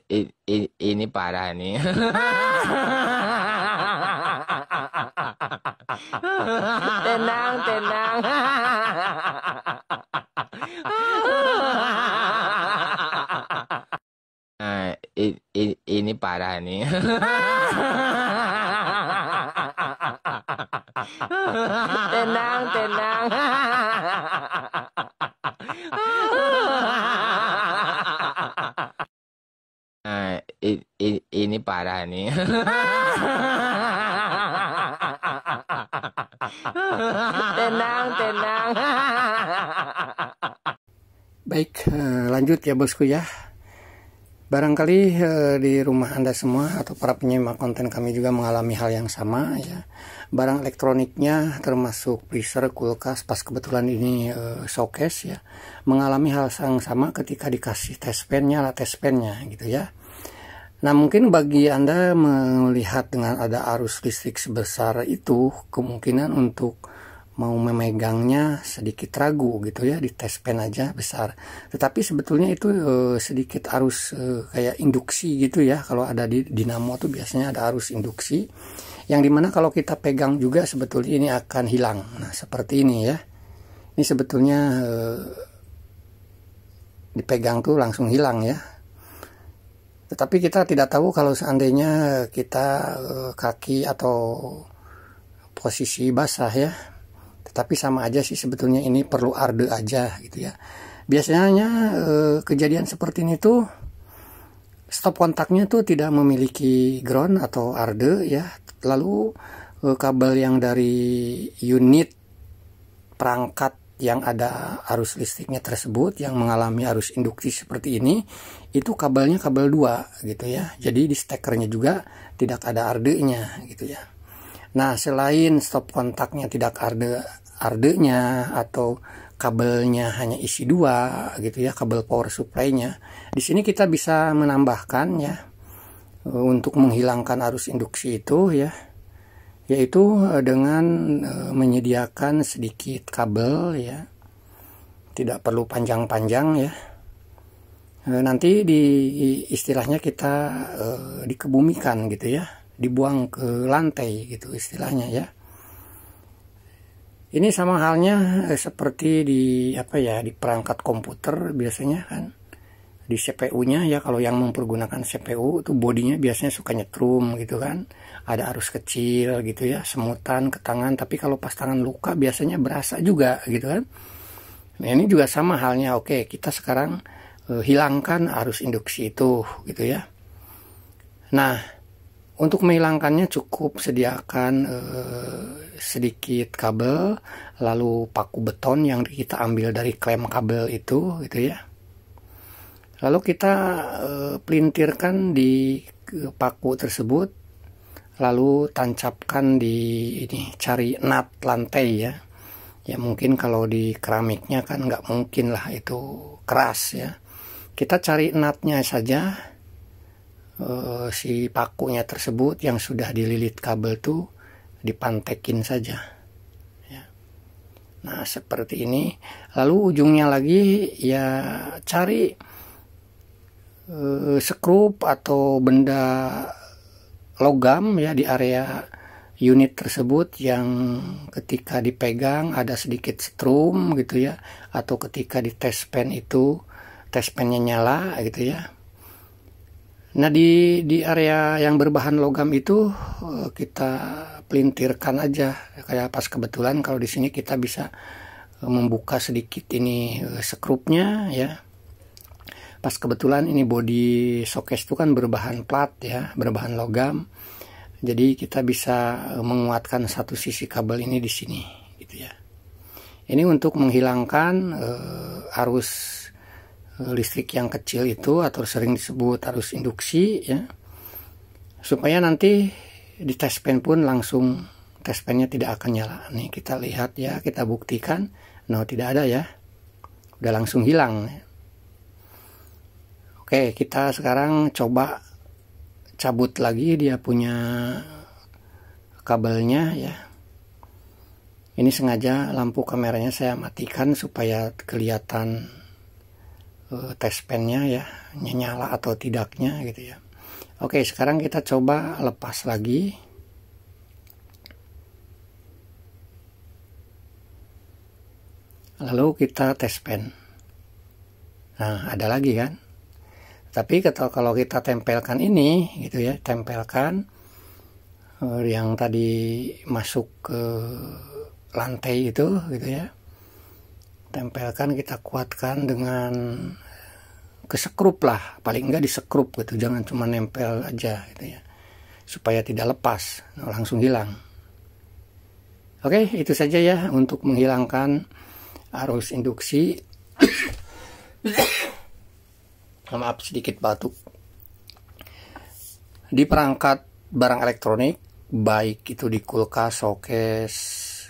Ini parah nih. Tenang, tenang. Nah, ini parah nih. Tenang, tenang. Nah, ini parah nih. Tenang, tenang. Baik, lanjut ya bosku ya. Barangkali di rumah Anda semua atau para penyimak konten kami juga mengalami hal yang sama ya. Barang elektroniknya termasuk freezer, kulkas, pas kebetulan ini showcase ya, mengalami hal yang sama ketika dikasih test pennya gitu ya. Nah mungkin bagi Anda melihat dengan ada arus listrik sebesar itu, kemungkinan untuk mau memegangnya sedikit ragu gitu ya, di test pen aja besar. Tetapi sebetulnya itu sedikit arus kayak induksi gitu ya. Kalau ada di dinamo tuh biasanya ada arus induksi, yang dimana kalau kita pegang juga sebetulnya ini akan hilang. Nah seperti ini ya. Ini sebetulnya dipegang tuh langsung hilang ya. Tetapi kita tidak tahu kalau seandainya kita kaki atau posisi basah ya. Tapi sama aja sih sebetulnya, ini perlu arde aja gitu ya. Biasanya kejadian seperti ini tuh stop kontaknya tuh tidak memiliki ground atau arde ya. Lalu kabel yang dari unit perangkat yang ada arus listriknya tersebut yang mengalami arus induksi seperti ini, itu kabelnya kabel 2 gitu ya. Jadi di stekernya juga tidak ada ardenya gitu ya. Nah selain stop kontaknya tidak ardenya atau kabelnya hanya isi 2 gitu ya, kabel power supply-nya, di sini kita bisa menambahkan ya untuk menghilangkan arus induksi itu ya, yaitu dengan menyediakan sedikit kabel ya, tidak perlu panjang-panjang ya. Nanti di istilahnya kita dikebumikan gitu ya, dibuang ke lantai gitu istilahnya ya. Ini sama halnya seperti di di perangkat komputer biasanya kan, di CPU-nya ya. Kalau yang mempergunakan CPU itu bodinya biasanya suka nyetrum gitu kan, ada arus kecil gitu ya, semutan ke tangan, tapi kalau pas tangan luka biasanya berasa juga gitu kan. Nah ini juga sama halnya. Oke, kita sekarang hilangkan arus induksi itu gitu ya. Nah untuk menghilangkannya cukup sediakan sedikit kabel, lalu paku beton yang kita ambil dari klem kabel itu gitu ya. Lalu kita pelintirkan di paku tersebut, lalu tancapkan di ini, cari nut lantai ya. Ya mungkin kalau di keramiknya kan nggak mungkin lah itu keras ya. Kita cari nutnya saja, si pakunya tersebut yang sudah dililit kabel tuh dipantekin saja ya. Nah seperti ini. Lalu ujungnya lagi ya cari skrup atau benda logam ya di area unit tersebut yang ketika dipegang ada sedikit strum gitu ya, atau ketika di test pen itu test pennya nyala gitu ya. Nah di area yang berbahan logam itu kita pelintirkan aja kayak pas kebetulan kalau di sini kita bisa membuka sedikit ini skrupnya ya. Pas kebetulan ini body showcase itu kan berbahan plat ya, berbahan logam. Jadi kita bisa menguatkan satu sisi kabel ini di sini gitu ya. Ini untuk menghilangkan arus listrik yang kecil itu atau sering disebut arus induksi ya, supaya nanti di test pen pun langsung test pennya tidak akan nyala. Nih kita lihat ya, kita buktikan. No tidak ada ya, udah langsung hilang ya. Oke, kita sekarang coba cabut lagi dia punya kabelnya ya. Ini sengaja lampu kameranya saya matikan supaya kelihatan tes pennya ya, nyala atau tidaknya gitu ya. Oke, sekarang kita coba lepas lagi. Lalu kita tes pen. Nah, ada lagi kan. Tapi kalau kita tempelkan ini gitu ya, tempelkan yang tadi masuk ke lantai itu gitu ya, tempelkan, kita kuatkan dengan kesekrup lah, paling enggak disekrup gitu, jangan cuma nempel aja gitu ya, supaya tidak lepas, langsung hilang. Oke, itu saja ya untuk menghilangkan arus induksi. Maaf, sedikit batuk. Di perangkat barang elektronik, baik itu di kulkas, showcase,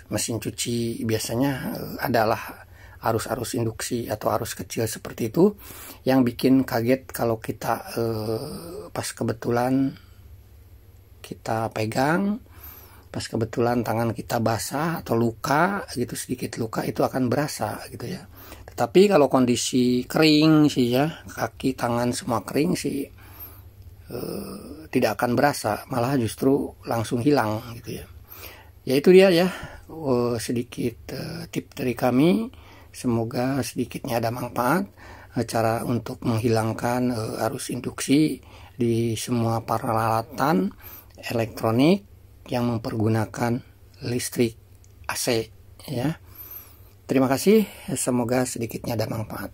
mesin cuci, biasanya adalah arus-arus induksi atau arus kecil seperti itu yang bikin kaget kalau kita pas kebetulan kita pegang, pas kebetulan tangan kita basah atau luka gitu, sedikit luka, itu akan berasa gitu ya. Tetapi kalau kondisi kering sih ya, kaki, tangan semua kering sih tidak akan berasa, malah justru langsung hilang gitu ya. Ya itu dia ya, sedikit tip dari kami, semoga sedikitnya ada manfaat cara untuk menghilangkan arus induksi di semua peralatan elektronik yang mempergunakan listrik AC ya. Terima kasih, semoga sedikitnya ada manfaat.